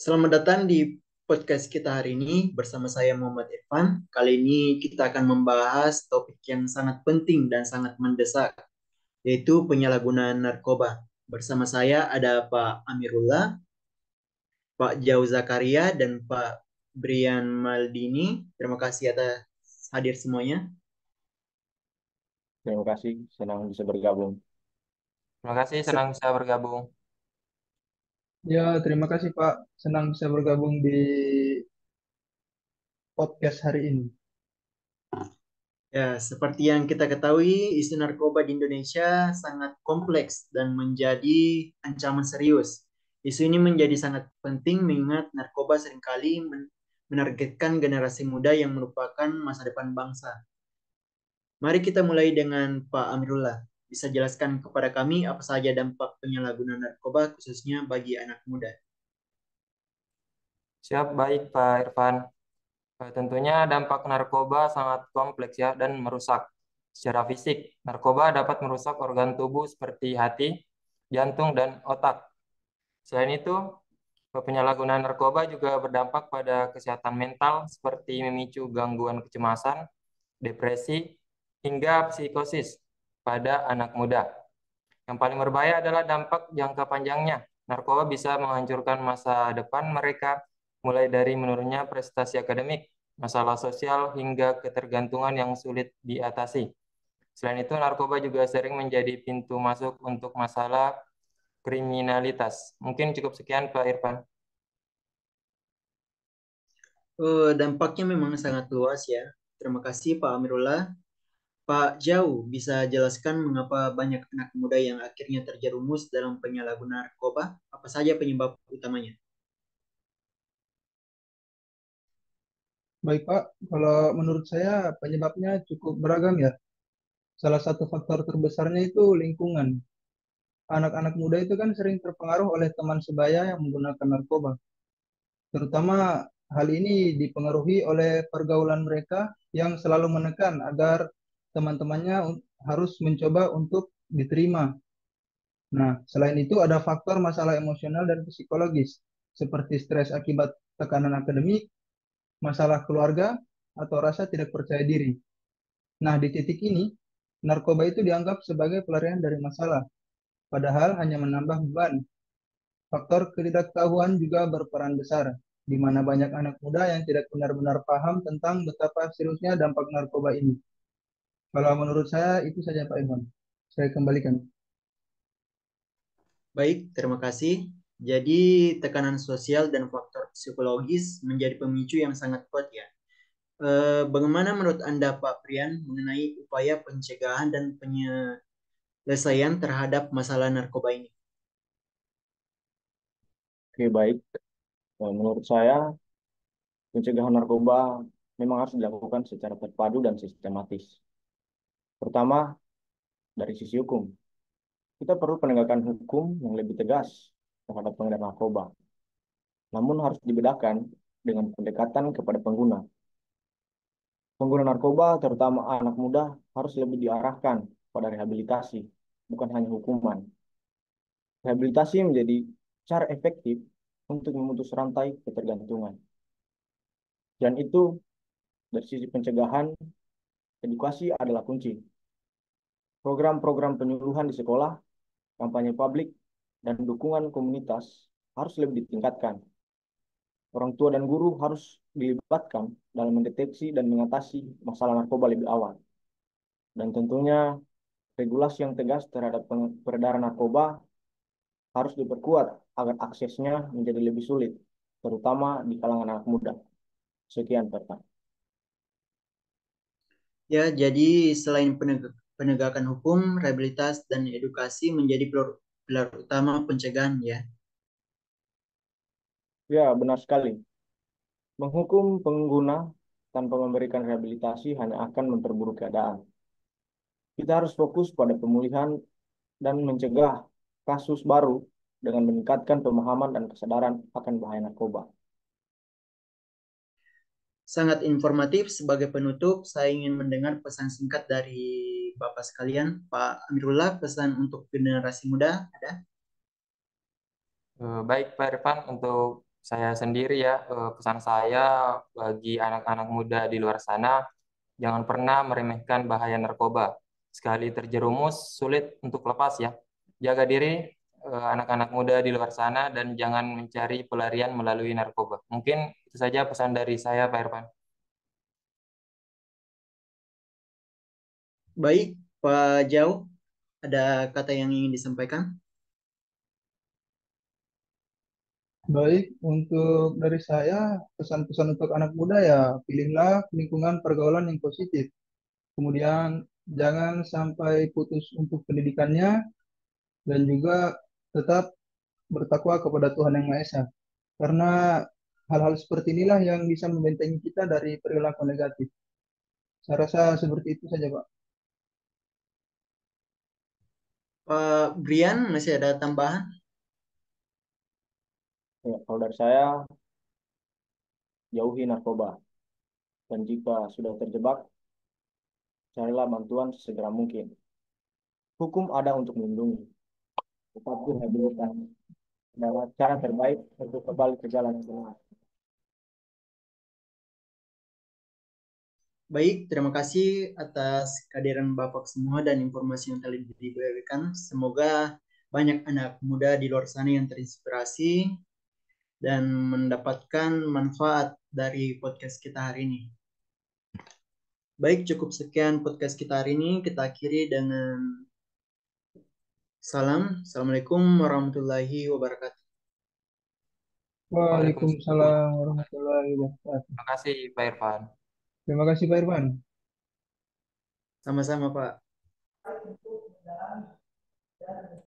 Selamat datang di podcast kita hari ini bersama saya Muhammad Irfan. Kali ini kita akan membahas topik yang sangat penting dan sangat mendesak, yaitu penyalahgunaan narkoba. Bersama saya ada Pak Amirullah, Pak Jau Zakaria, dan Pak Brian Maldini. Terima kasih atas hadir semuanya. Terima kasih, senang bisa bergabung. Terima kasih, senang Se- bisa bergabung. Ya, terima kasih Pak. Senang bisa bergabung di podcast hari ini. Ya, seperti yang kita ketahui, isu narkoba di Indonesia sangat kompleks dan menjadi ancaman serius. Isu ini menjadi sangat penting mengingat narkoba seringkali menargetkan generasi muda yang merupakan masa depan bangsa. Mari kita mulai dengan Pak Amirullah. Bisa jelaskan kepada kami apa saja dampak penyalahgunaan narkoba khususnya bagi anak muda. Siap, baik Pak Irfan. Tentunya dampak narkoba sangat kompleks ya dan merusak. Secara fisik, narkoba dapat merusak organ tubuh seperti hati, jantung, dan otak. Selain itu, penyalahgunaan narkoba juga berdampak pada kesehatan mental seperti memicu gangguan kecemasan, depresi, hingga psikosis pada anak muda. Yang paling berbahaya adalah dampak jangka panjangnya. Narkoba bisa menghancurkan masa depan mereka, mulai dari menurunnya prestasi akademik, masalah sosial, hingga ketergantungan yang sulit diatasi. Selain itu, narkoba juga sering menjadi pintu masuk untuk masalah kriminalitas. Mungkin cukup sekian, Pak Irfan. Dampaknya memang sangat luas ya. Terima kasih Pak Amirullah. Pak Jau, bisa jelaskan mengapa banyak anak muda yang akhirnya terjerumus dalam penyalahgunaan narkoba? Apa saja penyebab utamanya? Baik Pak, kalau menurut saya penyebabnya cukup beragam ya. Salah satu faktor terbesarnya itu lingkungan. Anak-anak muda itu kan sering terpengaruh oleh teman sebaya yang menggunakan narkoba. Terutama hal ini dipengaruhi oleh pergaulan mereka yang selalu menekan agar teman-temannya harus mencoba untuk diterima. Nah, selain itu ada faktor masalah emosional dan psikologis, seperti stres akibat tekanan akademik, masalah keluarga, atau rasa tidak percaya diri. Nah, di titik ini, narkoba itu dianggap sebagai pelarian dari masalah, padahal hanya menambah beban. Faktor ketidaktahuan juga berperan besar, di mana banyak anak muda yang tidak benar-benar paham tentang betapa seriusnya dampak narkoba ini. Kalau menurut saya, itu saja Pak Iman. Saya kembalikan. Baik, terima kasih. Jadi, tekanan sosial dan faktor psikologis menjadi pemicu yang sangat kuat ya. Bagaimana menurut Anda, Pak Prian, mengenai upaya pencegahan dan penyelesaian terhadap masalah narkoba ini? Oke, baik. Menurut saya, pencegahan narkoba memang harus dilakukan secara terpadu dan sistematis. Pertama, dari sisi hukum. Kita perlu penegakan hukum yang lebih tegas terhadap pengedar narkoba. Namun harus dibedakan dengan pendekatan kepada pengguna. Pengguna narkoba, terutama anak muda, harus lebih diarahkan pada rehabilitasi, bukan hanya hukuman. Rehabilitasi menjadi cara efektif untuk memutus rantai ketergantungan. Dan itu dari sisi pencegahan, edukasi adalah kunci. Program-program penyuluhan di sekolah, kampanye publik, dan dukungan komunitas harus lebih ditingkatkan. Orang tua dan guru harus dilibatkan dalam mendeteksi dan mengatasi masalah narkoba lebih awal. Dan tentunya regulasi yang tegas terhadap peredaran narkoba harus diperkuat agar aksesnya menjadi lebih sulit, terutama di kalangan anak muda. Sekian, Pak. Ya, jadi selain penegakan hukum, rehabilitas dan edukasi menjadi pilar utama pencegahan ya. Ya, benar sekali. Menghukum pengguna tanpa memberikan rehabilitasi hanya akan memperburuk keadaan. Kita harus fokus pada pemulihan dan mencegah kasus baru dengan meningkatkan pemahaman dan kesadaran akan bahaya narkoba. Sangat informatif. Sebagai penutup, saya ingin mendengar pesan singkat dari Bapak sekalian. Pak Amirullah, pesan untuk generasi muda ada? Baik Pak Irfan, untuk saya sendiri ya, pesan saya bagi anak-anak muda di luar sana, jangan pernah meremehkan bahaya narkoba. Sekali terjerumus, sulit untuk lepas ya. Jaga diri anak-anak muda di luar sana dan jangan mencari pelarian melalui narkoba. Mungkin itu saja pesan dari saya, Pak Irfan. Baik, Pak Jau, ada kata yang ingin disampaikan? Baik, untuk dari saya, pesan-pesan untuk anak muda ya, pilihlah lingkungan pergaulan yang positif. Kemudian jangan sampai putus untuk pendidikannya dan juga tetap bertakwa kepada Tuhan Yang Maha Esa. Karena hal-hal seperti inilah yang bisa membentengi kita dari perilaku negatif. Saya rasa seperti itu saja, Pak. Pak Brian, masih ada tambahan? Ya, kalau dari saya, jauhi narkoba. Dan jika sudah terjebak, carilah bantuan sesegera mungkin. Hukum ada untuk melindungi, tetapi rehabilitasi adalah cara terbaik untuk kembali ke jalan yang benar. Baik, terima kasih atas kehadiran Bapak semua dan informasi yang telah diberikan. Semoga banyak anak muda di luar sana yang terinspirasi dan mendapatkan manfaat dari podcast kita hari ini. Baik, cukup sekian podcast kita hari ini. Kita akhiri dengan salam. Assalamualaikum warahmatullahi wabarakatuh. Waalaikumsalam. Waalaikumsalam warahmatullahi wabarakatuh. Terima kasih, Pak Irfan. Terima kasih, Pak Irfan. Sama-sama, Pak.